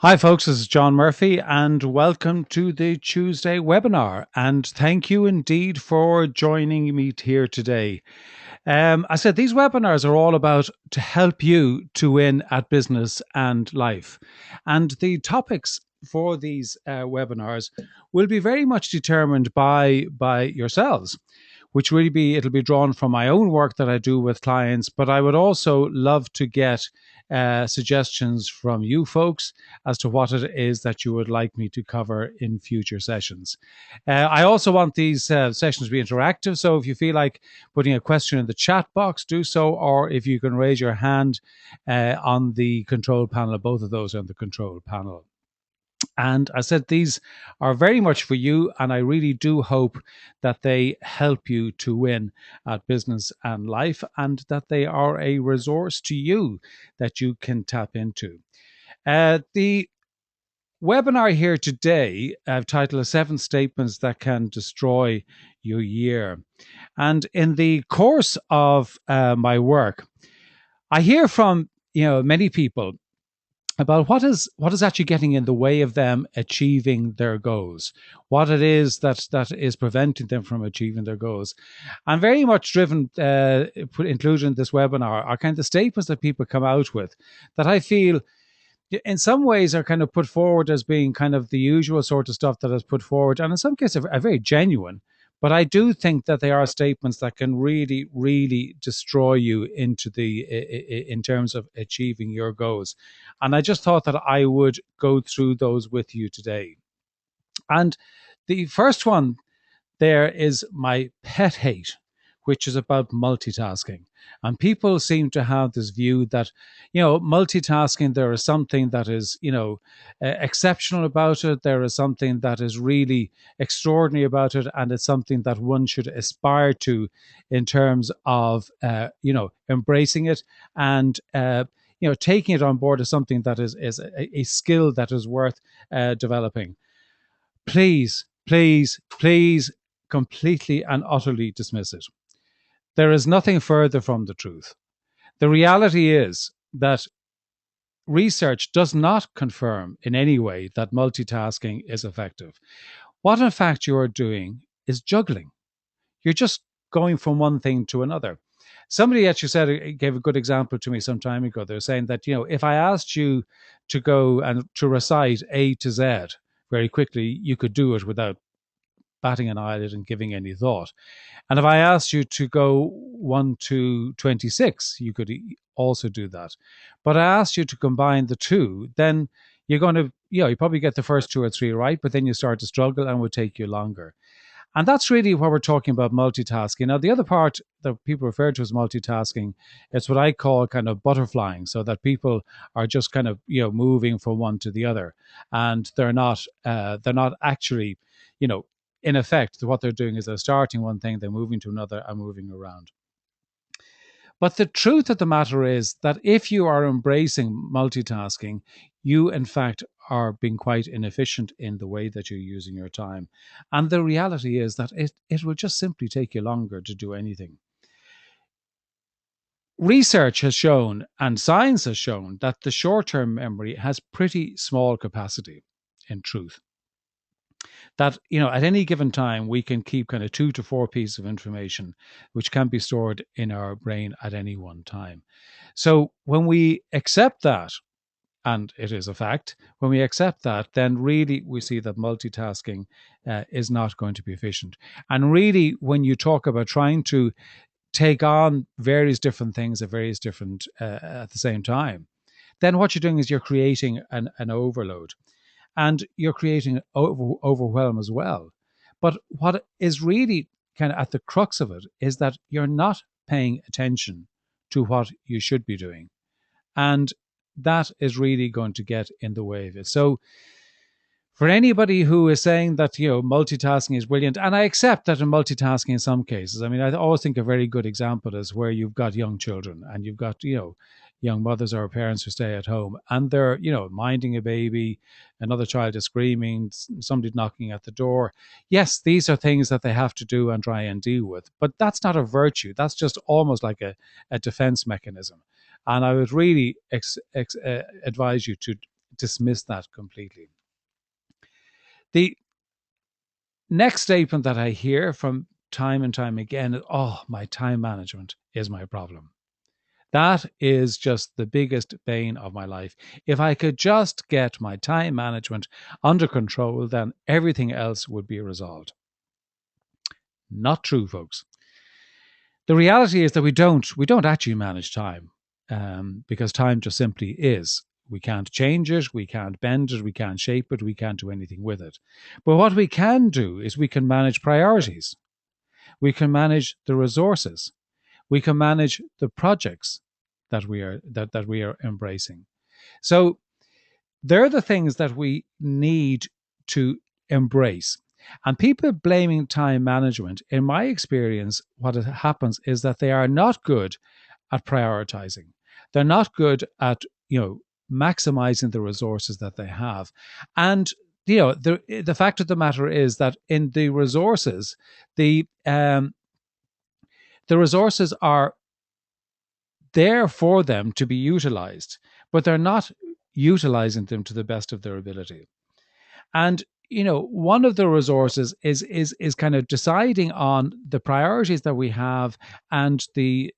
Hi, folks. This is John Murphy, and welcome to the Tuesday webinar. And thank you indeed for joining me here today. I said these webinars are all about to help you to win at business and life. And the topics for these webinars will be very much determined by yourselves, which really it'll be drawn from my own work that I do with clients, but I would also love to get suggestions from you folks as to what it is that you would like me to cover in future sessions. I also want these sessions to be interactive, so if you feel like putting a question in the chat box, do so, or if you can raise your hand on the control panel, both of those are on the control panel. And I said these are very much for you, and I really do hope that they help you to win at business and life, and that they are a resource to you that you can tap into. The webinar here today, I've titled 7 Statements That Can Destroy Your Year. And in the course of my work, I hear from many people about what is actually getting in the way of them achieving their goals, what it is that is preventing them from achieving their goals. And very much driven, included in this webinar, are kind of statements that people come out with that I feel in some ways are kind of put forward as being kind of the usual sort of stuff that is put forward, and in some cases are very genuine. But I do think that they are statements that can really, really destroy you in terms of achieving your goals. And I just thought that I would go through those with you today. And the first one there is my pet hate, which is about multitasking. And people seem to have this view that, multitasking, there is something that is, exceptional about it. There is something that is really extraordinary about it. And it's something that one should aspire to in terms of, embracing it and, taking it on board as something that is a skill that is worth developing. Please, please, please completely and utterly dismiss it. There is nothing further from the truth. The reality is that research does not confirm in any way that multitasking is effective. What, in fact, you are doing is juggling. You're just going from one thing to another. Somebody actually gave a good example to me some time ago. They're saying that, if I asked you to go and to recite A to Z very quickly, you could do it without batting an eyelid and giving any thought. And if I asked you to go 1 to 26, you could also do that. But I asked you to combine the two, then you're going to, you probably get the first 2 or 3 right, but then you start to struggle and it would take you longer. And that's really what we're talking about multitasking. Now, the other part that people refer to as multitasking, it's what I call kind of butterflying, so that people are just kind of, moving from one to the other. And they're not actually, in effect, what they're doing is they're starting one thing, they're moving to another and moving around. But the truth of the matter is that if you are embracing multitasking, you in fact are being quite inefficient in the way that you're using your time. And the reality is that it will just simply take you longer to do anything. Research has shown and science has shown that the short term memory has pretty small capacity, in truth. That, at any given time, we can keep kind of 2 to 4 pieces of information, which can be stored in our brain at any one time. So when we accept that, and it is a fact, when we accept that, then really we see that multitasking is not going to be efficient. And really, when you talk about trying to take on various different things at various different at the same time, then what you're doing is you're creating an overload. And you're creating overwhelm as well. But what is really kind of at the crux of it is that you're not paying attention to what you should be doing. And that is really going to get in the way of it. So for anybody who is saying that, multitasking is brilliant, and I accept that in multitasking in some cases. I mean, I always think a very good example is where you've got young children and you've got, young mothers or parents who stay at home and they're, minding a baby, another child is screaming, somebody knocking at the door. Yes, these are things that they have to do and try and deal with, but that's not a virtue. That's just almost like a defense mechanism. And I would really advise you to dismiss that completely. The next statement that I hear from time and time again is, oh, my time management is my problem. That is just the biggest bane of my life. If I could just get my time management under control, then everything else would be resolved. Not true, folks. The reality is that we don't actually manage time, because time just simply is. We can't change it, we can't bend it, we can't shape it, we can't do anything with it. But what we can do is we can manage priorities. We can manage the resources. We can manage the projects that we are embracing. So they're the things that we need to embrace. And people blaming time management, in my experience, what happens is that they are not good at prioritizing. They're not good at, maximizing the resources that they have. And the fact of the matter is that in the resources, the resources are there for them to be utilized, but they're not utilizing them to the best of their ability. And one of the resources is kind of deciding on the priorities that we have and the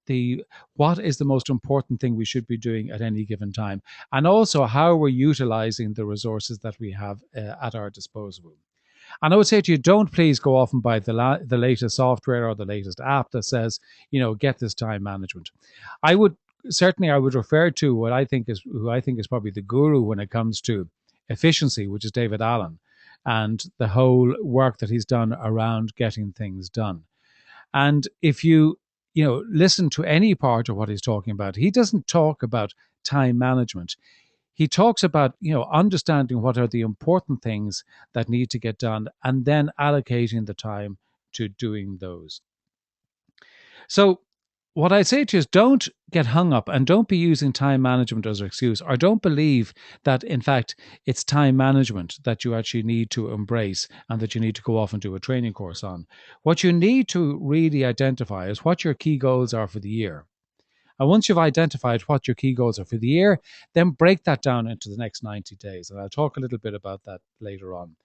what is the most important thing we should be doing at any given time, and also how we're utilizing the resources that we have at our disposal. And I would say to you, don't please go off and buy the latest software or the latest app that says, get this time management. I would refer to who I think is probably the guru when it comes to efficiency, which is David Allen, and the whole work that he's done around getting things done. And if you listen to any part of what he's talking about, he doesn't talk about time management. He talks about understanding what are the important things that need to get done and then allocating the time to doing those. So what I say to you is, don't get hung up and don't be using time management as an excuse, or don't believe that in fact it's time management that you actually need to embrace and that you need to go off and do a training course on. What you need to really identify is what your key goals are for the year. And once you've identified what your key goals are for the year, then break that down into the next 90 days. And I'll talk a little bit about that later on.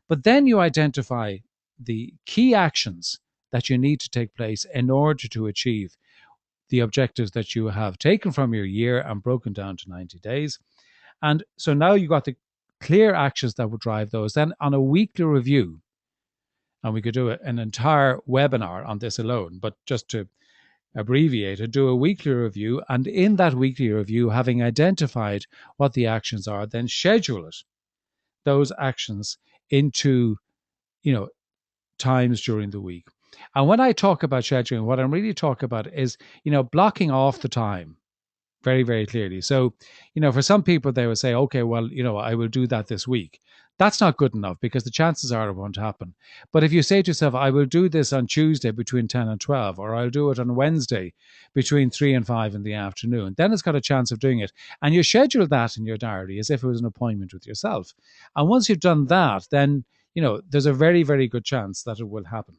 But then you identify the key actions that you need to take place in order to achieve the objectives that you have taken from your year and broken down to 90 days. And so now you've got the clear actions that will drive those. Then on a weekly review, and we could do an entire webinar on this alone, but just to abbreviate it, do a weekly review. And in that weekly review, having identified what the actions are, then schedule it, those actions, into, times during the week. And when I talk about scheduling, what I'm really talking about is, blocking off the time very, very clearly. So, for some people, they would say, okay, well, I will do that this week. That's not good enough because the chances are it won't happen. But if you say to yourself, I will do this on Tuesday between 10 and 12, or I'll do it on Wednesday between 3 and 5 in the afternoon, then it's got a chance of doing it. And you schedule that in your diary as if it was an appointment with yourself. And once you've done that, then, there's a very, very good chance that it will happen.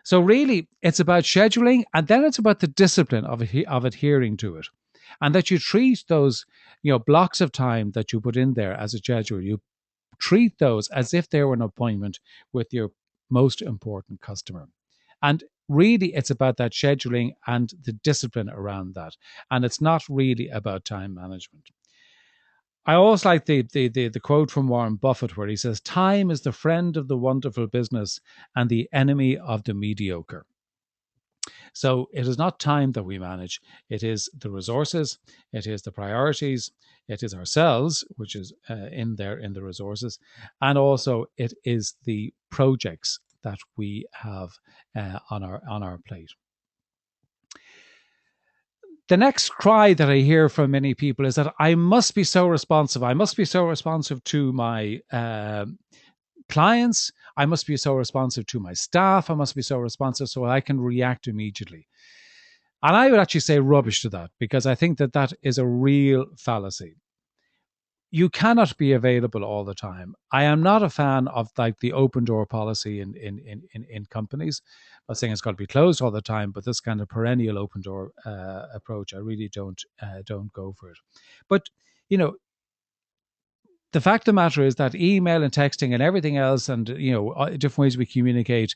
So really, it's about scheduling, and then it's about the discipline of adhering to it, and that you treat those, blocks of time that you put in there as a schedule. You treat those as if they were an appointment with your most important customer. And really, it's about that scheduling and the discipline around that. And it's not really about time management. I always like the quote from Warren Buffett where he says, time is the friend of the wonderful business and the enemy of the mediocre. So it is not time that we manage. It is the resources, it is the priorities, it is ourselves, which is in the resources, and also it is the projects that we have on our plate. The next cry that I hear from many people is that I must be so responsive. I must be so responsive to my clients. I must be so responsive to my staff. I must be so responsive so I can react immediately. And I would actually say rubbish to that, because I think that that is a real fallacy. You cannot be available all the time. I am not a fan of like the open door policy in companies. I'm not saying it's got to be closed all the time, but this kind of perennial open door approach, I really don't go for it. But the fact of the matter is that email and texting and everything else, and different ways we communicate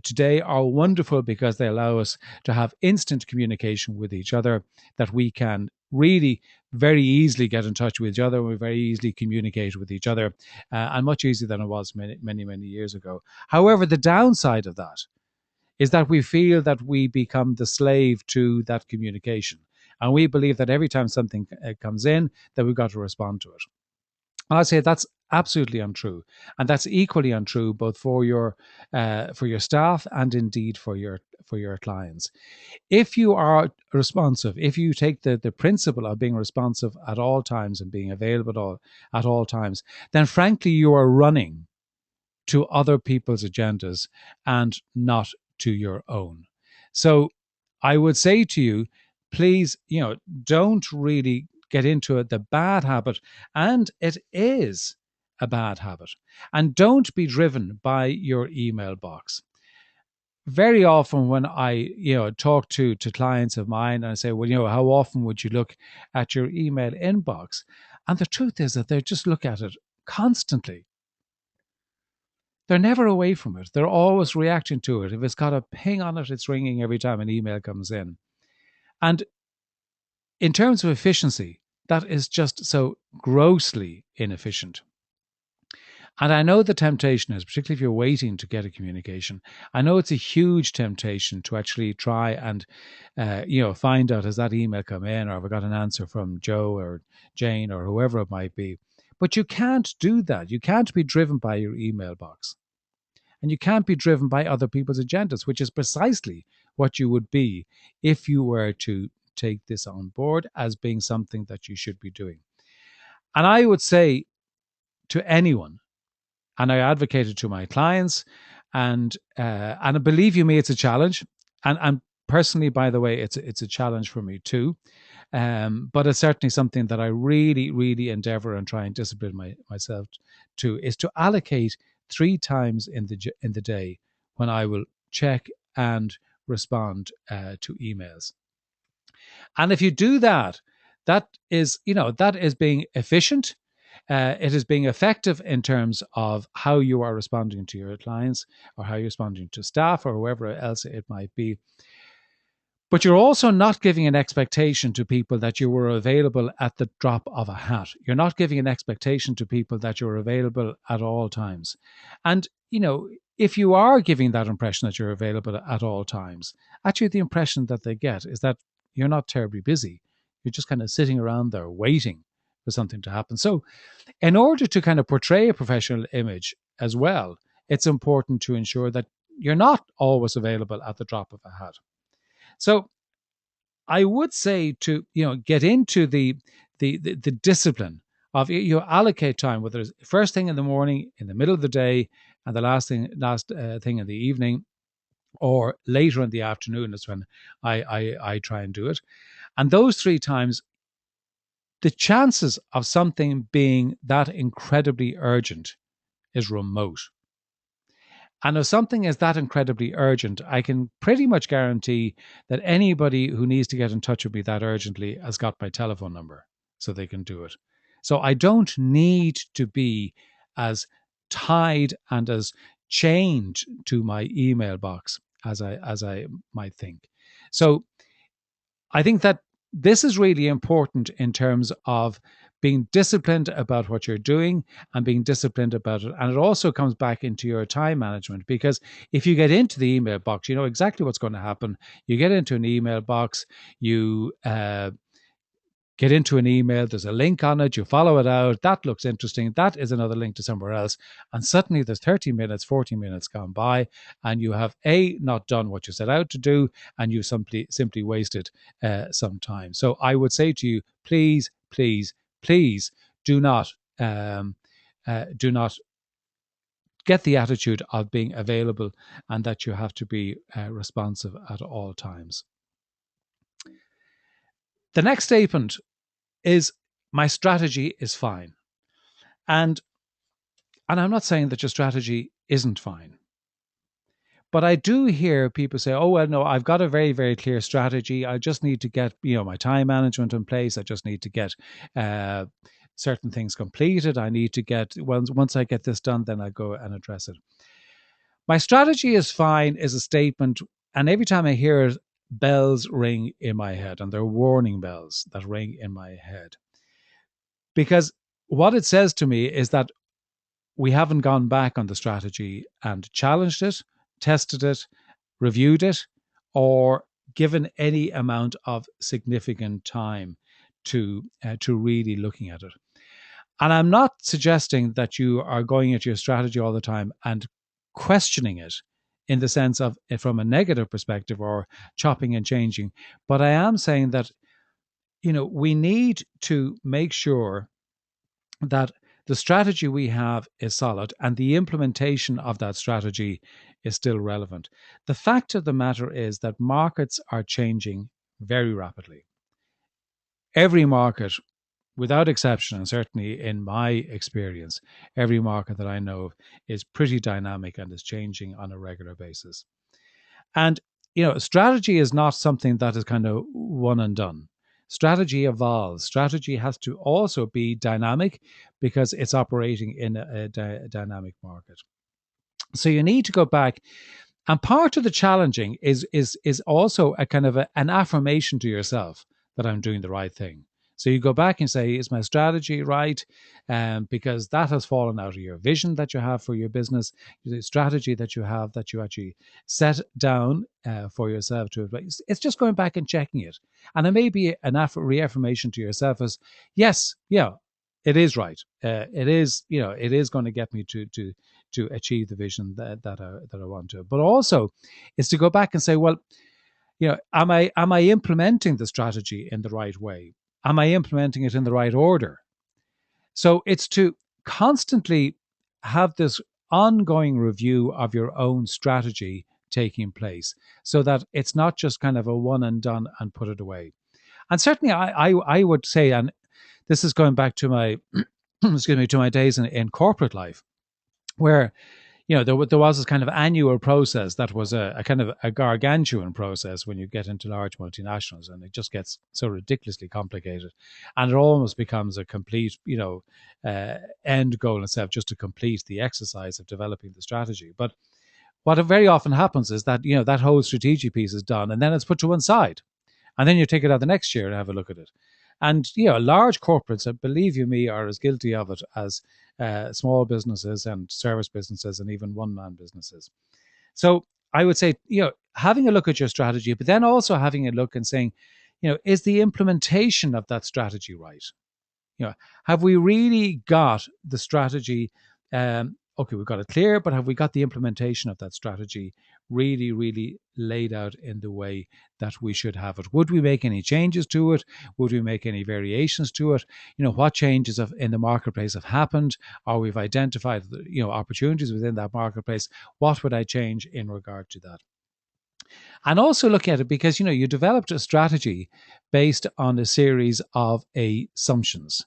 today are wonderful because they allow us to have instant communication with each other, that we can really very easily get in touch with each other. We very easily communicate with each other, and much easier than it was many years ago. However, the downside of that is that we feel that we become the slave to that communication, and we believe that every time something comes in, that we've got to respond to it. And I'd say that's absolutely untrue, and that's equally untrue both for your staff and indeed for your clients. If you are responsive, if you take the principle of being responsive at all times and being available at all times, then frankly you are running to other people's agendas and not to your own. So I would say to you, please, don't really get into the bad habit, and it is a bad habit. And don't be driven by your email box. Very often when I, talk to clients of mine and I say, well, how often would you look at your email inbox? And the truth is that they just look at it constantly. They're never away from it. They're always reacting to it. If it's got a ping on it, it's ringing every time an email comes in. And in terms of efficiency, that is just so grossly inefficient. And I know the temptation is, particularly if you're waiting to get a communication, I know it's a huge temptation to actually try and, find out, has that email come in, or have I got an answer from Joe or Jane or whoever it might be. But you can't do that. You can't be driven by your email box. And you can't be driven by other people's agendas, which is precisely what you would be if you were to take this on board as being something that you should be doing. And I would say to anyone, and I advocate it to my clients, and believe you me, it's a challenge. And personally, by the way, it's a challenge for me too. But it's certainly something that I really, really endeavor and try and discipline myself to, is to allocate 3 times in the day when I will check and respond to emails. And if you do that, that is being efficient. It is being effective in terms of how you are responding to your clients, or how you're responding to staff, or whoever else it might be. But you're also not giving an expectation to people that you were available at the drop of a hat. You're not giving an expectation to people that you're available at all times. And, if you are giving that impression that you're available at all times, actually the impression that they get is that you're not terribly busy. You're just kind of sitting around there waiting for something to happen. So in order to kind of portray a professional image as well, it's important to ensure that you're not always available at the drop of a hat. So I would say to get into the discipline of you allocate time, whether it's first thing in the morning, in the middle of the day, and the last thing in the evening, or later in the afternoon is when I try and do it. And those 3 times, the chances of something being that incredibly urgent is remote. And if something is that incredibly urgent, I can pretty much guarantee that anybody who needs to get in touch with me that urgently has got my telephone number, so they can do it. So I don't need to be as tied and as chained to my email box as I might think. So I think that this is really important in terms of being disciplined about what you're doing and being disciplined about it. And it also comes back into your time management, because if you get into the email box, you know exactly what's going to happen. You get into an email box, you get into an email, there's a link on it, you follow it out, that looks interesting, that is another link to somewhere else, and suddenly there's 30 minutes, 40 minutes gone by, and you have not done what you set out to do, and you simply wasted some time. So I would say to you, please do not get the attitude of being available and that you have to be responsive at all times. The next statement is, my strategy is fine. And I'm not saying that your strategy isn't fine. But I do hear people say, oh, well, no, I've got a very, very clear strategy. I just need to get, my time management in place. I just need to get certain things completed. I need to get, once I get this done, then I go and address it. My strategy is fine is a statement. And every time I hear it, bells ring in my head, and they're warning bells that ring in my head. Because what it says to me is that we haven't gone back on the strategy and challenged it, tested it, reviewed it, or given any amount of significant time to really looking at it. And I'm not suggesting that you are going at your strategy all the time and questioning it in the sense of from a negative perspective or chopping and changing. But I am saying that, we need to make sure that the strategy we have is solid and the implementation of that strategy is still relevant. The fact of the matter is that markets are changing very rapidly. Every market, without exception, and certainly in my experience, every market that I know of is pretty dynamic and is changing on a regular basis. And, strategy is not something that is kind of one and done. Strategy evolves. Strategy has to also be dynamic because it's operating in a dynamic market. So you need to go back. And part of the challenging is also a kind of an affirmation to yourself that I'm doing the right thing. So you go back and say, is my strategy right? Because that has fallen out of your vision that you have for your business, the strategy that you have that you actually set down for yourself to. It's just going back and checking it. And it may be an reaffirmation to yourself as, yes, yeah, it is right. It is, it is going to get me to achieve the vision that I want to. But also, is to go back and say, well, am I implementing the strategy in the right way? Am I implementing it in the right order? So it's to constantly have this ongoing review of your own strategy taking place, so that it's not just kind of a one and done and put it away. And certainly, I would say, and this is going back to my excuse me, to my days in corporate life, where there was this kind of annual process that was a kind of a gargantuan process when you get into large multinationals, and it just gets so ridiculously complicated, and it almost becomes a complete end goal itself, just to complete the exercise of developing the strategy. But what very often happens is that that whole strategic piece is done, and then it's put to one side, and then you take it out the next year and have a look at it. And large corporates, believe you me, are as guilty of it as small businesses and service businesses and even one-man businesses. So I would say, having a look at your strategy, but then also having a look and saying, is the implementation of that strategy right? Have we really got the strategy? Okay, we've got it clear, but have we got the implementation of that strategy really, really laid out in the way that we should have it? Would we make any changes to it? Would we make any variations to it? What changes in the marketplace have happened? Or we've identified, opportunities within that marketplace. What would I change in regard to that? And also look at it because, you developed a strategy based on a series of assumptions.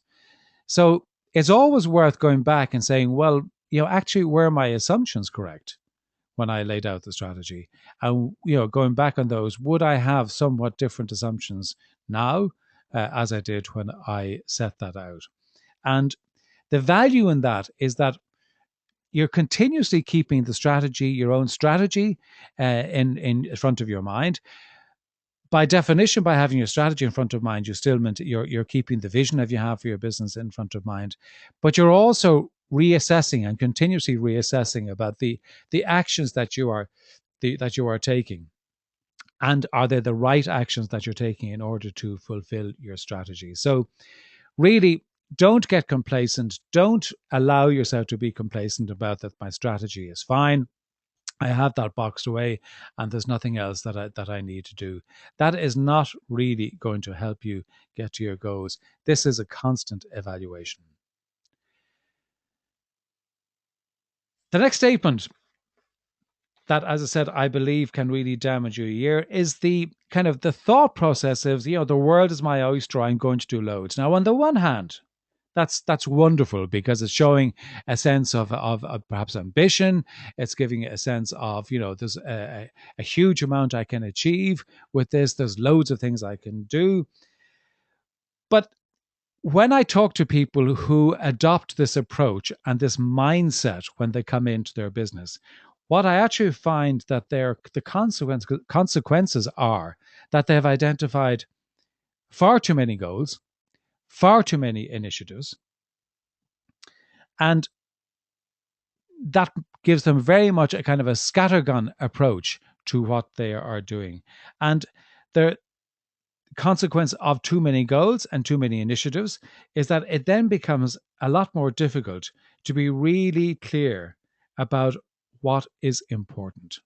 So it's always worth going back and saying, well, actually, were my assumptions correct when I laid out the strategy? And, going back on those, would I have somewhat different assumptions now as I did when I set that out? And the value in that is that you're continuously keeping the strategy, your own strategy, in front of your mind. By definition, by having your strategy in front of mind, you're keeping the vision that you have for your business in front of mind, but you're also reassessing and continuously reassessing about the actions that you are taking, and are they the right actions that you're taking in order to fulfill your strategy. So really, don't get complacent. Don't allow yourself to be complacent about that. My strategy is fine. I have that boxed away, and there's nothing else that I need to do. That is not really going to help you get to your goals. This is a constant evaluation. The next statement that, as I said, I believe can really damage your year is the kind of the thought process of, the world is my oyster, I'm going to do loads. Now, on the one hand, that's wonderful because it's showing a sense of perhaps ambition. It's giving a sense of, there's a huge amount I can achieve with this. There's loads of things I can do. But When I talk to people who adopt this approach and this mindset when they come into their business, what I actually find that the consequences are that they have identified far too many goals, far too many initiatives, and that gives them very much a kind of a scattergun approach to what they are doing. And the consequence of too many goals and too many initiatives is that it then becomes a lot more difficult to be really clear about what is important.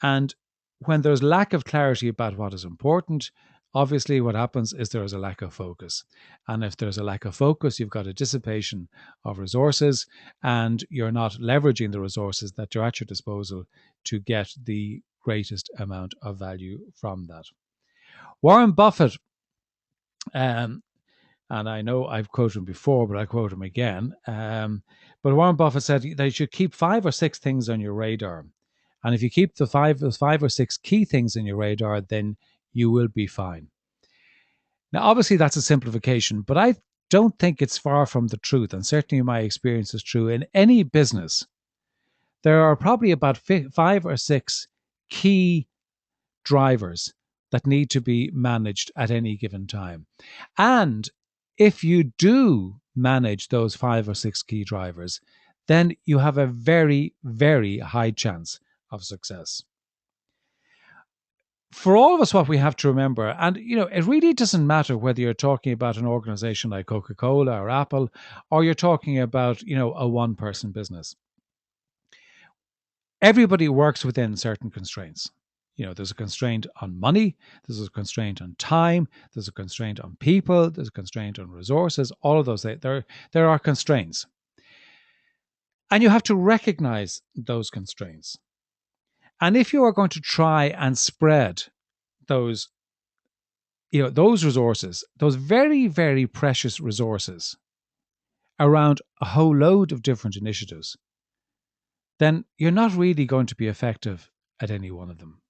And when there's lack of clarity about what is important, obviously what happens is there is a lack of focus. And if there's a lack of focus, you've got a dissipation of resources and you're not leveraging the resources that are at your disposal to get the greatest amount of value from that. Warren Buffett, um, and I know I've quoted him before, but I quote him again. But Warren Buffett said that you should keep 5 or 6 things on your radar. And if you keep the five or six key things in your radar, then you will be fine. Now, obviously, that's a simplification, but I don't think it's far from the truth. And certainly, my experience is true. In any business, there are probably about 5 or 6 key drivers that need to be managed at any given time. And if you do manage those 5 or 6 key drivers, then you have a very, very high chance of success. For all of us, what we have to remember, and it really doesn't matter whether you're talking about an organization like Coca-Cola or Apple, or you're talking about, a one-person business. Everybody works within certain constraints. There's a constraint on money, there's a constraint on time, there's a constraint on people, there's a constraint on resources, all of those things. There are constraints. And you have to recognize those constraints. And if you are going to try and spread those, those resources, those very, very precious resources around a whole load of different initiatives, then you're not really going to be effective at any one of them.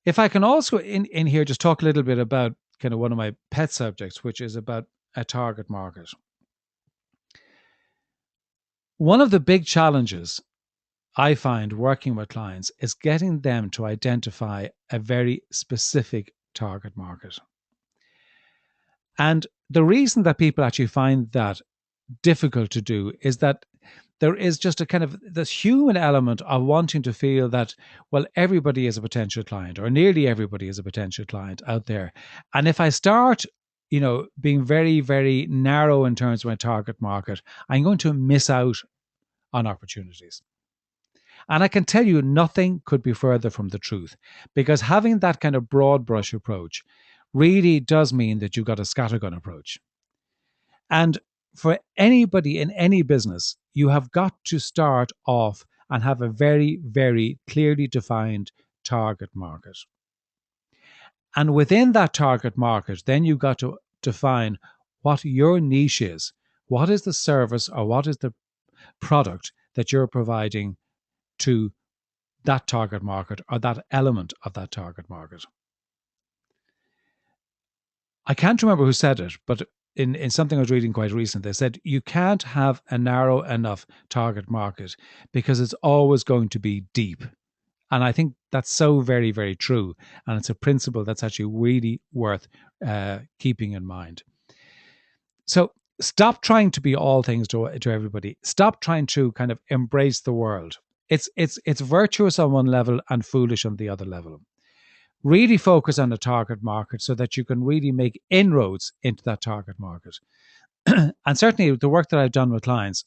If I can also in here just talk a little bit about kind of one of my pet subjects, which is about a target market. One of the big challenges I find working with clients is getting them to identify a very specific target market. And the reason that people actually find that difficult to do is that there is just a kind of this human element of wanting to feel that, well, everybody is a potential client, or nearly everybody is a potential client out there. And if I start, being very, very narrow in terms of my target market, I'm going to miss out on opportunities. And I can tell you, nothing could be further from the truth, because having that kind of broad brush approach really does mean that you've got a scattergun approach. And for anybody in any business, you have got to start off and have a very, very clearly defined target market. And within that target market, then you've got to define what your niche is. What is the service or what is the product that you're providing to that target market or that element of that target market? I can't remember who said it, but in something I was reading quite recent, they said you can't have a narrow enough target market because it's always going to be deep. And I think that's so very, very true. And it's a principle that's actually really worth keeping in mind. So stop trying to be all things to everybody. Stop trying to kind of embrace the world. It's virtuous on one level and foolish on the other level. Really focus on the target market so that you can really make inroads into that target market. And certainly the work that I've done with clients,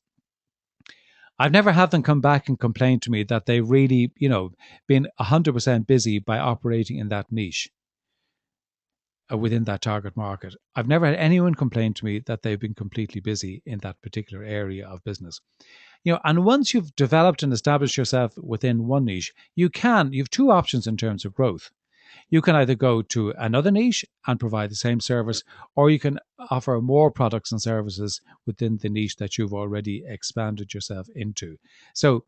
I've never had them come back and complain to me that they've really, been 100% busy by operating in that niche within that target market. I've never had anyone complain to me that they've been completely busy in that particular area of business. And once you've developed and established yourself within one niche, you have 2 options in terms of growth. You can either go to another niche and provide the same service, or you can offer more products and services within the niche that you've already expanded yourself into. So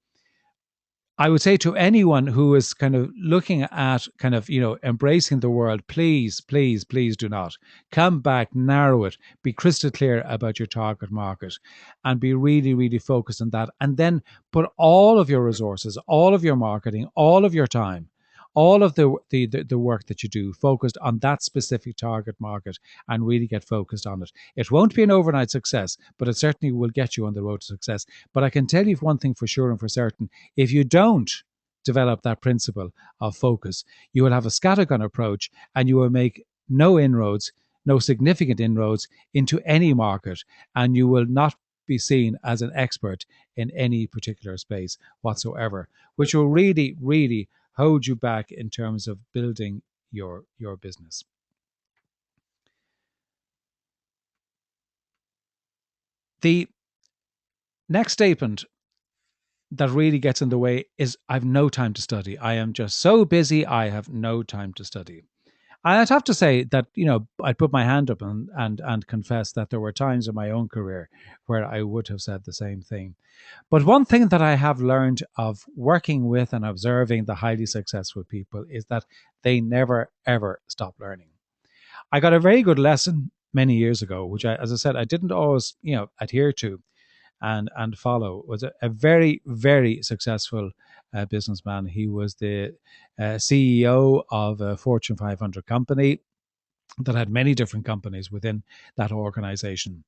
I would say to anyone who is kind of looking at kind of, embracing the world, please, please, please do not. Come back, narrow it, be crystal clear about your target market, and be really, really focused on that. And then put all of your resources, all of your marketing, all of your time, all of the work that you do focused on that specific target market, and really get focused on it. It won't be an overnight success, but it certainly will get you on the road to success. But I can tell you one thing for sure and for certain: if you don't develop that principle of focus, you will have a scattergun approach, and you will make no inroads, no significant inroads into any market, and you will not be seen as an expert in any particular space whatsoever, which will really, really hold you back in terms of building your business. The next statement that really gets in the way is, I've no time to study. I am just so busy, I have no time to study. I'd have to say that, I'd put my hand up and confess that there were times in my own career where I would have said the same thing. But one thing that I have learned of working with and observing the highly successful people is that they never, ever stop learning. I got a very good lesson many years ago, which as I said, I didn't always, adhere to and follow. Was a very, very successful businessman. He was the CEO of a Fortune 500 company that had many different companies within that organization.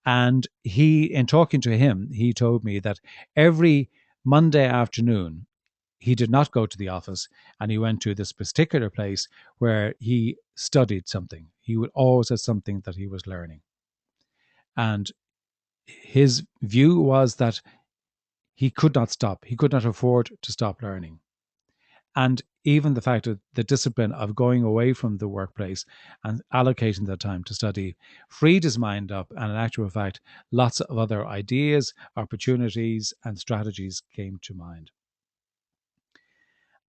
And in talking to him, he told me that every Monday afternoon, he did not go to the office, and he went to this particular place where he studied something. He would always have something that he was learning. And his view was that he could not stop. He could not afford to stop learning. And even the fact of the discipline of going away from the workplace and allocating that time to study freed his mind up. And in actual fact, lots of other ideas, opportunities, and strategies came to mind.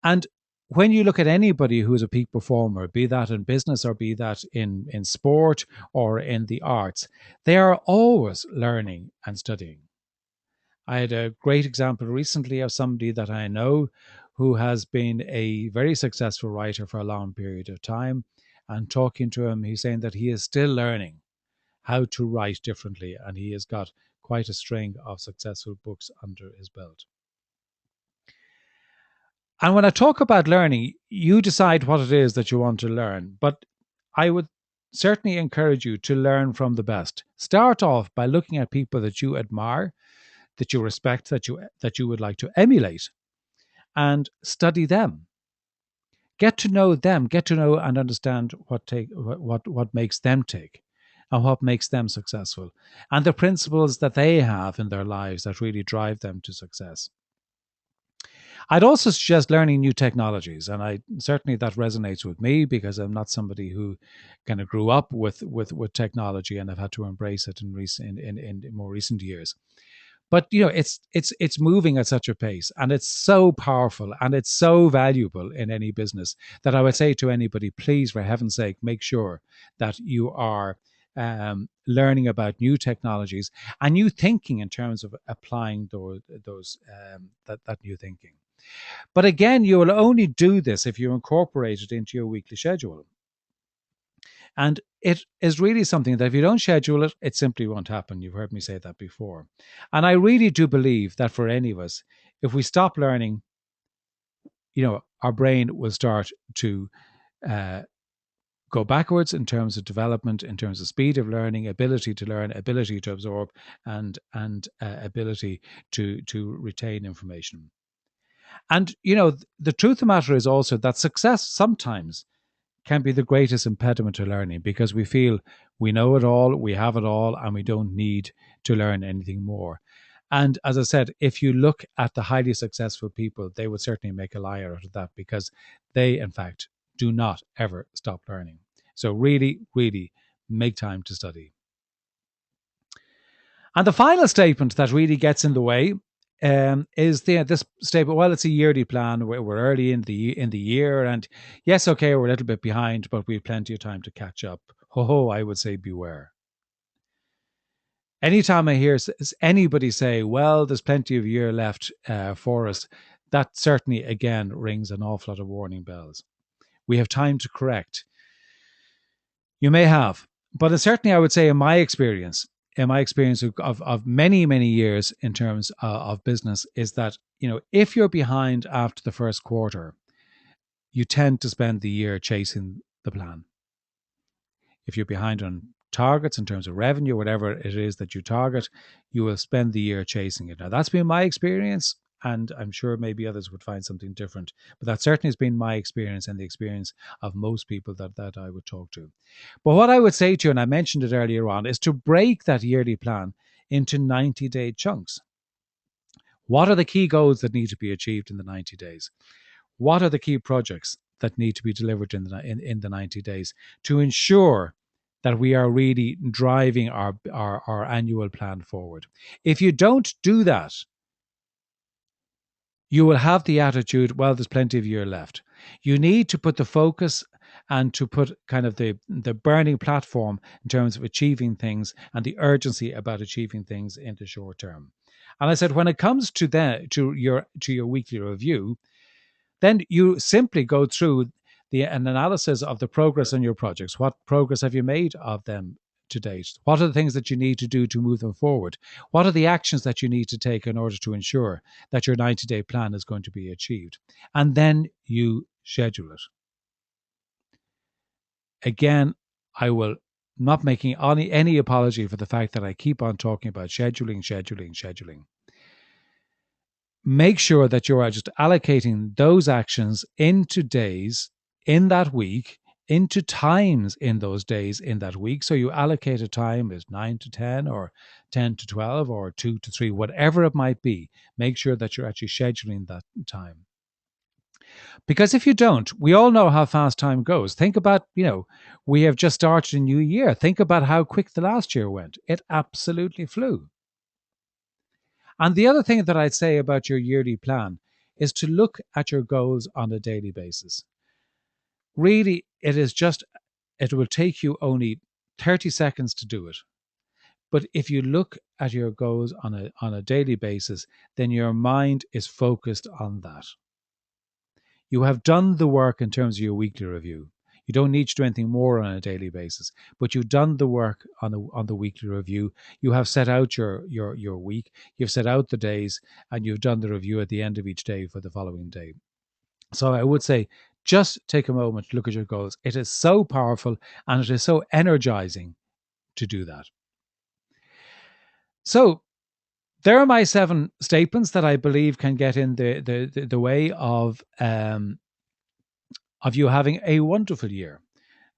And when you look at anybody who is a peak performer, be that in business or be that in sport or in the arts, they are always learning and studying. I had a great example recently of somebody that I know who has been a very successful writer for a long period of time. And talking to him, he's saying that he is still learning how to write differently, and he has got quite a string of successful books under his belt. And when I talk about learning, you decide what it is that you want to learn. But I would certainly encourage you to learn from the best. Start off by looking at people that you admire, that you respect, that you would like to emulate, and study them. Get to know them. Get to know and understand what makes them tick, and what makes them successful, and the principles that they have in their lives that really drive them to success. I'd also suggest learning new technologies, and I certainly that resonates with me because I'm not somebody who kind of grew up with technology, and I've had to embrace it in more recent years. But it's moving at such a pace, and it's so powerful, and it's so valuable in any business, that I would say to anybody, please, for heaven's sake, make sure that you are learning about new technologies and new thinking in terms of applying that new thinking. But again, you will only do this if you incorporate it into your weekly schedule. And it is really something that if you don't schedule it, it simply won't happen. You've heard me say that before. And I really do believe that for any of us, if we stop learning, our brain will start to go backwards in terms of development, in terms of speed of learning, ability to learn, ability to absorb, and ability to retain information. And the truth of the matter is also that success sometimes can be the greatest impediment to learning, because we feel we know it all, we have it all, and we don't need to learn anything more. And as I said, if you look at the highly successful people, they would certainly make a liar out of that, because they, in fact, do not ever stop learning. So really, really make time to study. And the final statement that really gets in the way is this statement. Well, it's a yearly plan. We're early in the year, and yes, okay, we're a little bit behind, but we've plenty of time to catch up. Ho, I would say beware. Anytime I hear anybody say, "Well, there's plenty of year left for us," that certainly, again, rings an awful lot of warning bells. We have time to correct. You may have, but certainly I would say in my experience of many, many years in terms of business is that, if you're behind after the first quarter, you tend to spend the year chasing the plan. If you're behind on targets in terms of revenue, whatever it is that you target, you will spend the year chasing it. Now, that's been my experience, and I'm sure maybe others would find something different, but that certainly has been my experience and the experience of most people that I would talk to. But what I would say to you, and I mentioned it earlier on, is to break that yearly plan into 90-day chunks. What are the key goals that need to be achieved in the 90 days? What are the key projects that need to be delivered in the 90 days to ensure that we are really driving our annual plan forward? If you don't do that, you will have the attitude, well, there's plenty of year left. You need to put the focus and to put kind of the burning platform in terms of achieving things and the urgency about achieving things in the short term. And I said, when it comes to your weekly review, then you simply go through an analysis of the progress on your projects. What progress have you made of them to date? What are the things that you need to do to move them forward? What are the actions that you need to take in order to ensure that your 90-day plan is going to be achieved? And then you schedule it. Again, I will not making any apology for the fact that I keep on talking about scheduling. Make sure that you are just allocating those actions into days in that week, into times in those days in that week. So you allocate a time as 9 to 10 or 10 to 12 or 2 to 3, whatever it might be. Make sure that you're actually scheduling that time. Because if you don't, we all know how fast time goes. Think about, we have just started a new year. Think about how quick the last year went. It absolutely flew. And the other thing that I'd say about your yearly plan is to look at your goals on a daily basis. Really, it will take you only 30 seconds to do it. But if you look at your goals on a daily basis, then your mind is focused on that. You have done the work in terms of your weekly review. You don't need to do anything more on a daily basis, but you've done the work on the weekly review. You have set out your week. You've set out the days, and you've done the review at the end of each day for the following day. So I would say, just take a moment to look at your goals. It is so powerful and it is so energizing to do that. So there are my 7 statements that I believe can get in the way of you having a wonderful year.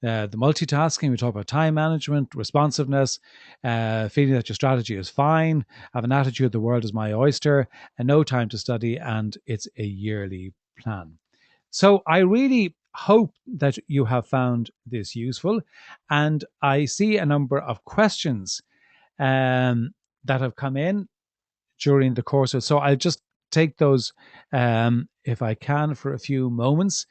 The multitasking, we talk about time management, responsiveness, feeling that your strategy is fine, have an attitude the world is my oyster, and no time to study, and it's a yearly plan. So I really hope that you have found this useful, and I see a number of questions that have come in during the course of. So I'll just take those if I can for a few moments.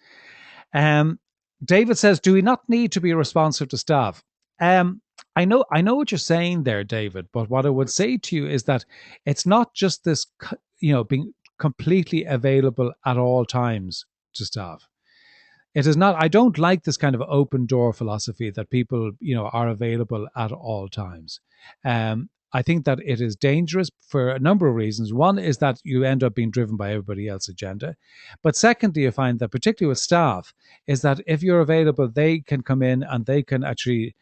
David says, do we not need to be responsive to staff? I know what you're saying there, David, but what I would say to you is that it's not just this, being completely available at all times to staff. It is not, I don't like this kind of open door philosophy that people, are available at all times. I think that it is dangerous for a number of reasons. One is that you end up being driven by everybody else's agenda. But secondly, you find that particularly with staff, is that if you're available, they can come in and they can actually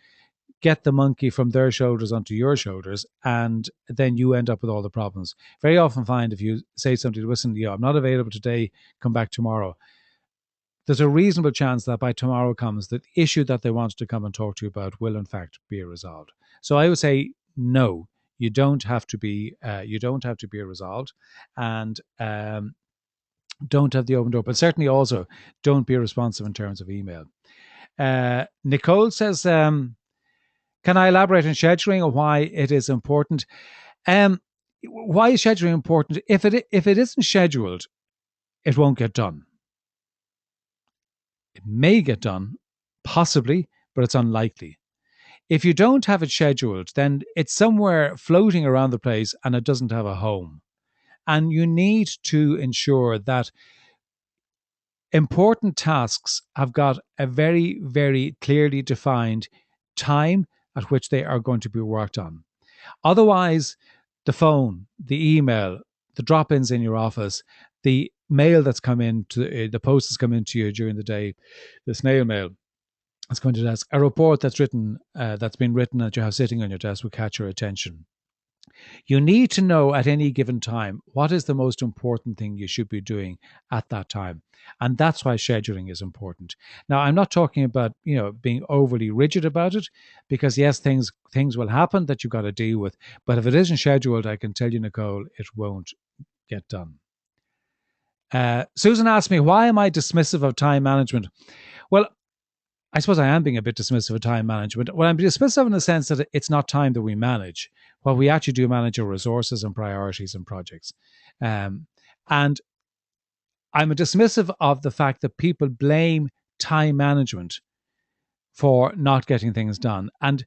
get the monkey from their shoulders onto your shoulders, and then you end up with all the problems. Very often find if you say something, listen, I'm not available today, come back tomorrow. There's a reasonable chance that by tomorrow comes, the issue that they wanted to come and talk to you about will in fact be resolved. So I would say no. You don't have to be resolved, and don't have the open door. But certainly also don't be responsive in terms of email. Nicole says, "Can I elaborate on scheduling or why it is important? Why is scheduling important? If it isn't scheduled, it won't get done. It may get done, possibly, but it's unlikely. If you don't have it scheduled, then it's somewhere floating around the place and it doesn't have a home. And you need to ensure that important tasks have got a very, very clearly defined time at which they are going to be worked on. Otherwise, the phone, the email, the drop ins in your office, the mail that's come in, the post that's come into you during the day, the snail mail that's coming to the desk, a report that's been written that you have sitting on your desk will catch your attention. You need to know at any given time what is the most important thing you should be doing at that time. And that's why scheduling is important. Now, I'm not talking about, being overly rigid about it, because yes, things will happen that you've got to deal with. But if it isn't scheduled, I can tell you, Nicole, it won't get done. Susan asked me, why am I dismissive of time management? Well, I suppose I am being a bit dismissive of time management. Well, I'm dismissive in the sense that it's not time that we manage. Well, we actually do manage our resources and priorities and projects. And I'm a dismissive of the fact that people blame time management for not getting things done. And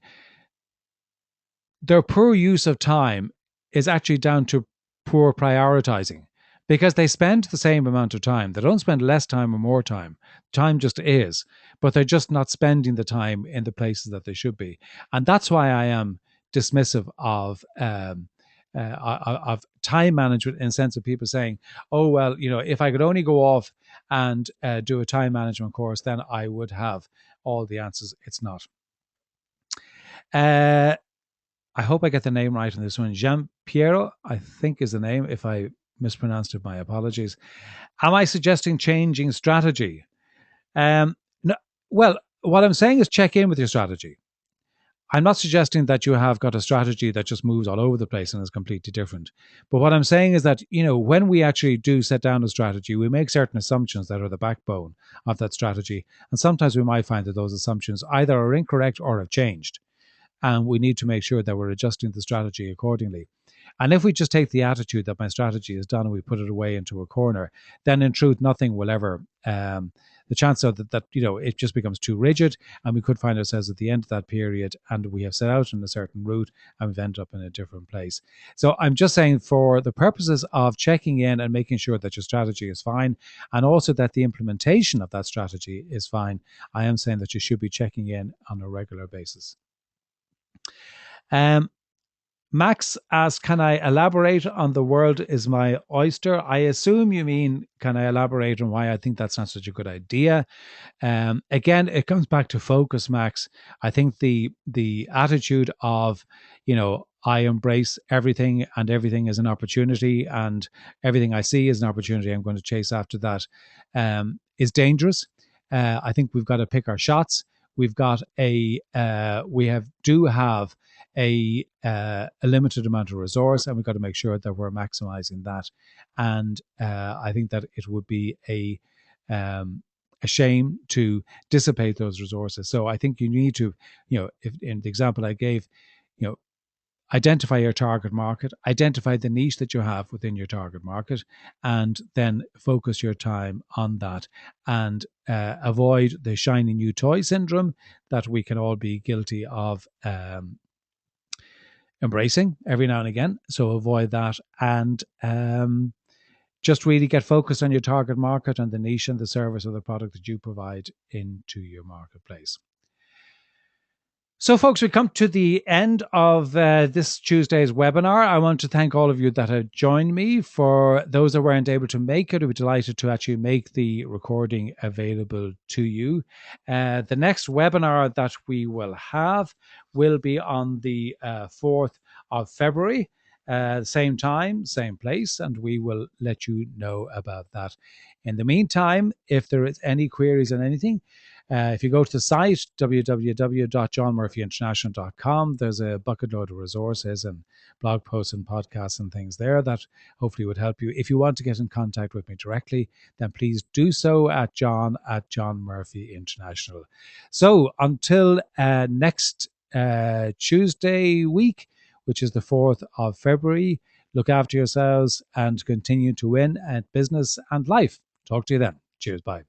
their poor use of time is actually down to poor prioritizing, because they spend the same amount of time. They don't spend less time or more time. Time just is, but they're just not spending the time in the places that they should be. And that's why I am dismissive of time management, in the sense of people saying, oh, well, if I could only go off and do a time management course, then I would have all the answers. It's not. I hope I get the name right on this one. Jean Piero, I think, is the name. If I mispronounced it, my apologies. Am I suggesting changing strategy? No, well, what I'm saying is check in with your strategy. I'm not suggesting that you have got a strategy that just moves all over the place and is completely different. But what I'm saying is that, when we actually do set down a strategy, we make certain assumptions that are the backbone of that strategy. And sometimes we might find that those assumptions either are incorrect or have changed. And we need to make sure that we're adjusting the strategy accordingly. And if we just take the attitude that my strategy is done and we put it away into a corner, then in truth, nothing will ever, the chance of that, it just becomes too rigid, and we could find ourselves at the end of that period and we have set out on a certain route and we've ended up in a different place. So I'm just saying, for the purposes of checking in and making sure that your strategy is fine, and also that the implementation of that strategy is fine, I am saying that you should be checking in on a regular basis. Max asks, can I elaborate on the world is my oyster? I assume you mean, can I elaborate on why I think that's not such a good idea? Again, it comes back to focus, Max. I think the attitude of, I embrace everything and everything is an opportunity and everything I see is an opportunity, I'm going to chase after that, is dangerous. I think we've got to pick our shots. We've got a limited amount of resource, and we've got to make sure that we're maximizing that. And I think that it would be a shame to dissipate those resources. So I think you need to, if in the example I gave, identify your target market, identify the niche that you have within your target market, and then focus your time on that, and avoid the shiny new toy syndrome that we can all be guilty of embracing every now and again. So avoid that, and just really get focused on your target market and the niche and the service or the product that you provide into your marketplace. So, folks, we come to the end of this Tuesday's webinar. I want to thank all of you that have joined me. For those that weren't able to make it, I'd be delighted to actually make the recording available to you. The next webinar that we will have will be on the 4th of February. Same time, same place, and we will let you know about that. In the meantime, if there is any queries on anything, if you go to the site, www.johnmurphyinternational.com, there's a bucket load of resources and blog posts and podcasts and things there that hopefully would help you. If you want to get in contact with me directly, then please do so at John Murphy International. So until next Tuesday week, which is the 4th of February, look after yourselves and continue to win at business and life. Talk to you then. Cheers. Bye.